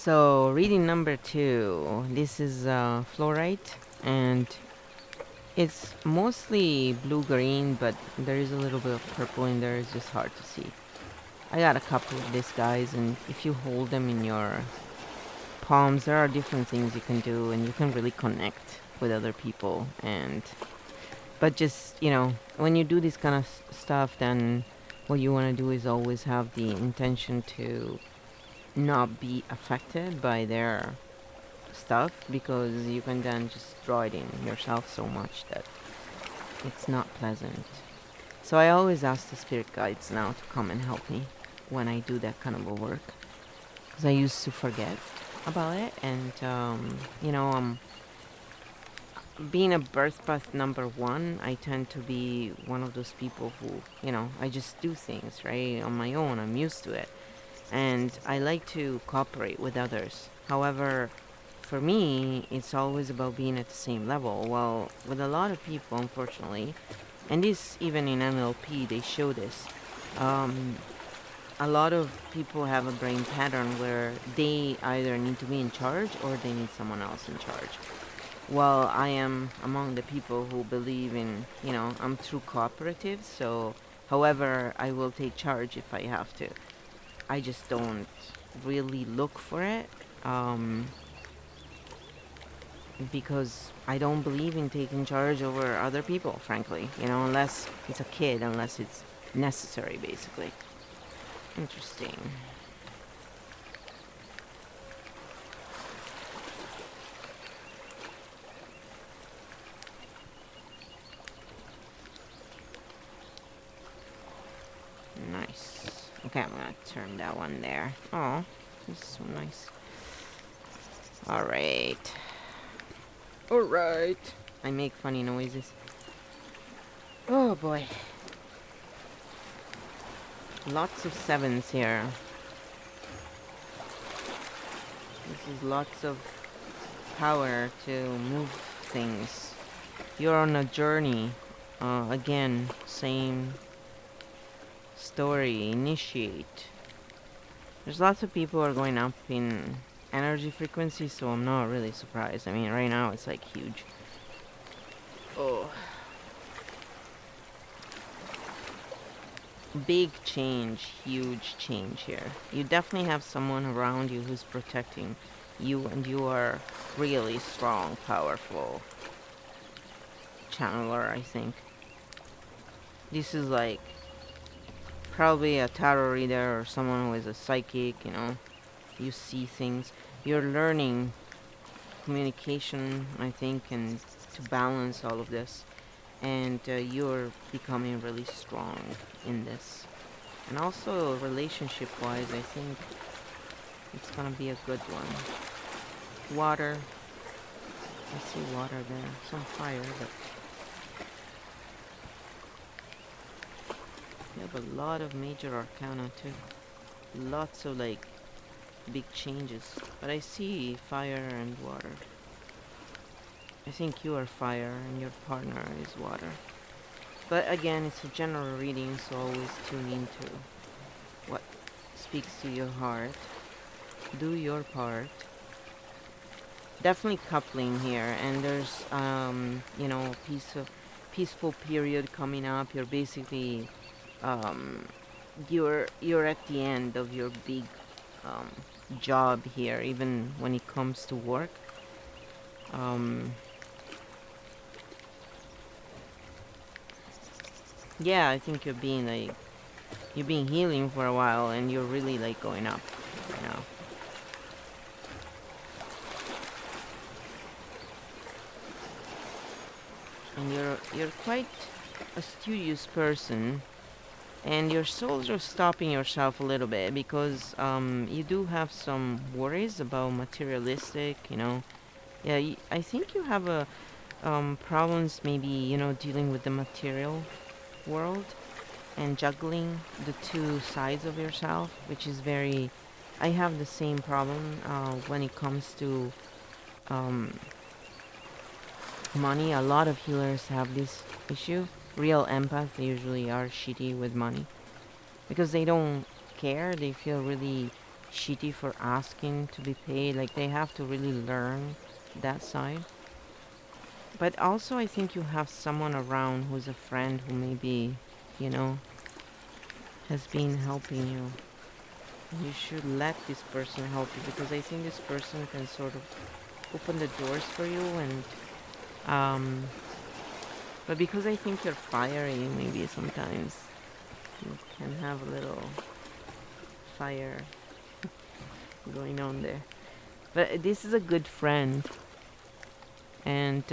So, reading number 2. This is fluorite, and it's mostly blue-green, but there is a little bit of purple in there. It's just hard to see. I got a couple of these guys, and if you hold them in your palms, there are different things you can do, and you can really connect with other people. But just, when you do this kind of stuff, then what you want to do is always have the intention to not be affected by their stuff, because you can then just draw it in yourself so much that it's not pleasant. So I always ask the spirit guides now to come and help me when I do that kind of a work, because I used to forget about it. And being a birth path number 1, I tend to be one of those people who, I just do things right on my own. I'm used to it, and I like to cooperate with others. However, for me, it's always about being at the same level. Well, with a lot of people, unfortunately, and this even in NLP, they show this. A lot of people have a brain pattern where they either need to be in charge or they need someone else in charge. Well, I am among the people who believe in, I'm true cooperative, so however, I will take charge if I have to. I just don't really look for it, because I don't believe in taking charge over other people, frankly, unless it's a kid, unless it's necessary, basically. Interesting. Nice. Okay, I'm gonna turn that one there. Oh, this is so nice. Alright. Alright. I make funny noises. Oh boy. Lots of 7s here. This is lots of power to move things. You're on a journey. Again, same story. Initiate. There's lots of people who are going up in energy frequency, so I'm not really surprised. I mean, right now it's like huge. Oh. Big change, huge change here. You definitely have someone around you who's protecting you, and you are really strong, powerful channeler, I think. This is like probably a tarot reader or someone who is a psychic, you see things. You're learning communication, I think, and to balance all of this. And you're becoming really strong in this. And also, relationship-wise, I think it's gonna be a good one. Water. I see water there. Some fire, but you have a lot of major arcana too. Lots of big changes. But I see fire and water. I think you are fire and your partner is water. But again, it's a general reading, so always tune into what speaks to your heart. Do your part. Definitely coupling here, and there's peaceful period coming up. You're basically you're at the end of your big job here, even when it comes to work. Yeah, I think you've been healing for a while, and you're really going up now. And you're quite a studious person, and your souls are stopping yourself a little bit, because you do have some worries about materialistic, Yeah, I think you have a problems maybe, dealing with the material world and juggling the two sides of yourself, which is very... I have the same problem when it comes to money. A lot of healers have this issue. Real empaths usually are shitty with money because they don't care. They feel really shitty for asking to be paid. Like, they have to really learn that side. But also, I think you have someone around who's a friend who maybe, you know, has been helping you. You should let this person help you, because I think this person can sort of open the doors for you. And um but because I think you're fiery, maybe sometimes you can have a little fire going on there. But this is a good friend, and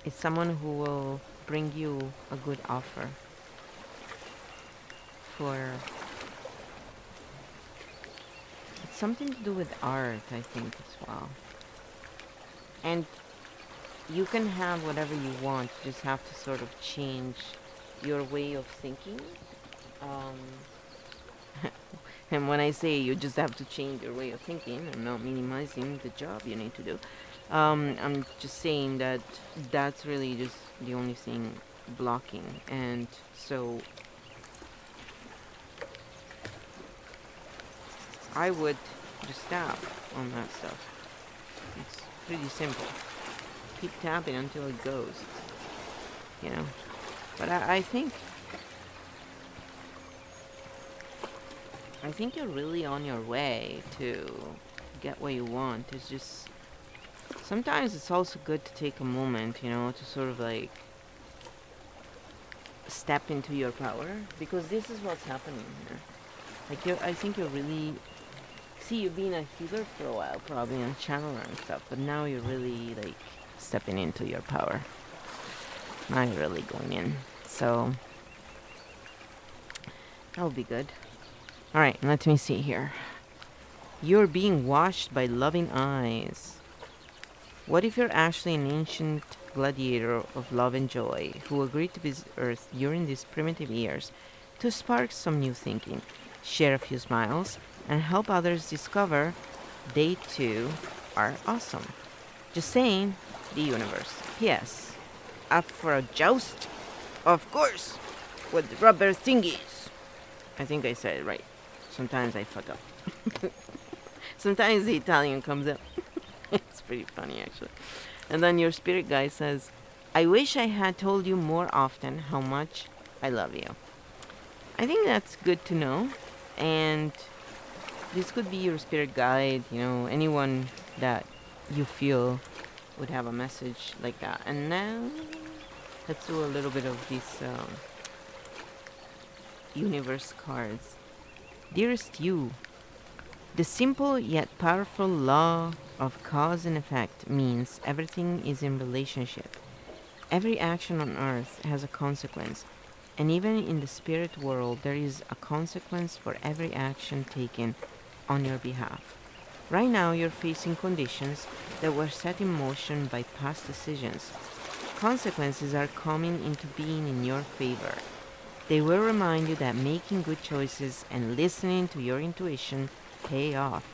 it's someone who will bring you a good offer for. It's something to do with art, I think, as well. And you can have whatever you want. You just have to sort of change your way of thinking. Um, and when I say you just have to change your way of thinking, I'm not minimizing the job you need to do. I'm just saying that that's really just the only thing blocking. And so I would just tap on that stuff. It's pretty simple. Keep tapping until it goes, you know. But I think you're really on your way to get what you want. It's just sometimes it's also good to take a moment, you know, to sort of like step into your power, because this is what's happening here. Like, I think you're really. See, you've been a healer for a while, probably, and channeler and stuff, but now you're really like stepping into your power. Now you're really going in. So that'll be good. Alright, let me see here. You're being watched by loving eyes. What if you're actually an ancient gladiator of love and joy who agreed to visit Earth during these primitive years to spark some new thinking, share a few smiles, and help others discover they too are awesome? Just saying, the universe. P.S. Up for a joust? Of course! With rubber thingies! I think I said it right. Sometimes I fuck up. Sometimes the Italian comes up. It's pretty funny, actually. And then your spirit guide says, I wish I had told you more often how much I love you. I think that's good to know. And this could be your spirit guide, you know, anyone that you feel would have a message like that. And now, let's do a little bit of these universe cards. Dearest you, the simple yet powerful law of cause and effect means everything is in relationship. Every action on earth has a consequence, and even in the spirit world there is a consequence for every action taken on your behalf. Right now you're facing conditions that were set in motion by past decisions. Consequences are coming into being in your favor. They will remind you that making good choices and listening to your intuition pay off.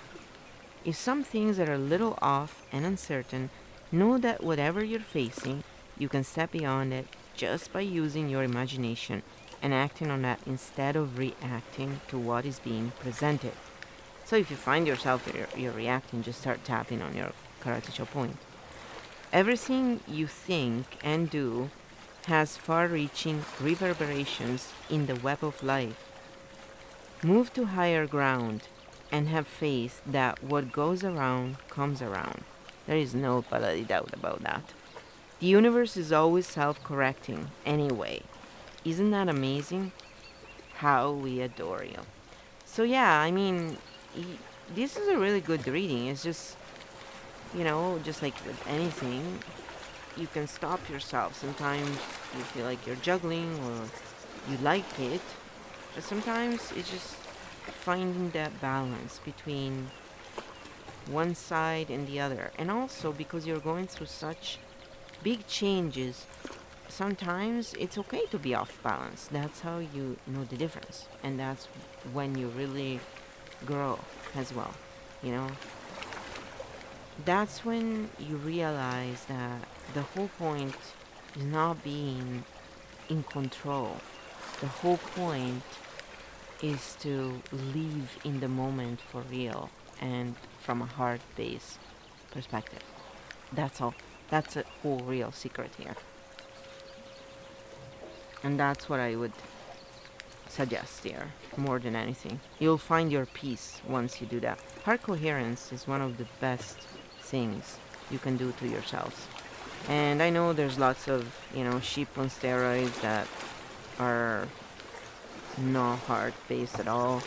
If some things are a little off and uncertain, know that whatever you're facing, you can step beyond it just by using your imagination and acting on that instead of reacting to what is being presented. So if you find yourself you're reacting, just start tapping on your karate cho point. Everything you think and do has far-reaching reverberations in the web of life. Move to higher ground and have faith that what goes around comes around. There is no bloody doubt about that. The universe is always self-correcting anyway. Isn't that amazing? How we adore you. So yeah, I mean, this is a really good reading. It's just, you know, just like with anything, you can stop yourself. Sometimes you feel like you're juggling or you like it, but sometimes it's just finding that balance between one side and the other. And also because you're going through such big changes, sometimes it's okay to be off balance. That's how you know the difference, and that's when you really grow as well, you know. That's when you realize that the whole point is not being in control. The whole point is to live in the moment for real and from a heart-based perspective. That's all. That's a whole real secret here. And that's what I would suggest here, more than anything. You'll find your peace once you do that. Heart coherence is one of the best things you can do to yourselves. And I know there's lots of, sheep on steroids that are not heart based at all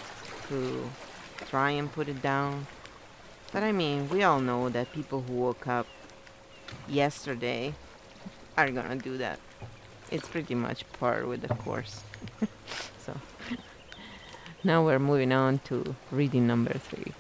who try and put it down. But I mean, we all know that people who woke up yesterday are gonna do that. It's pretty much par with the course. So now we're moving on to reading number 3.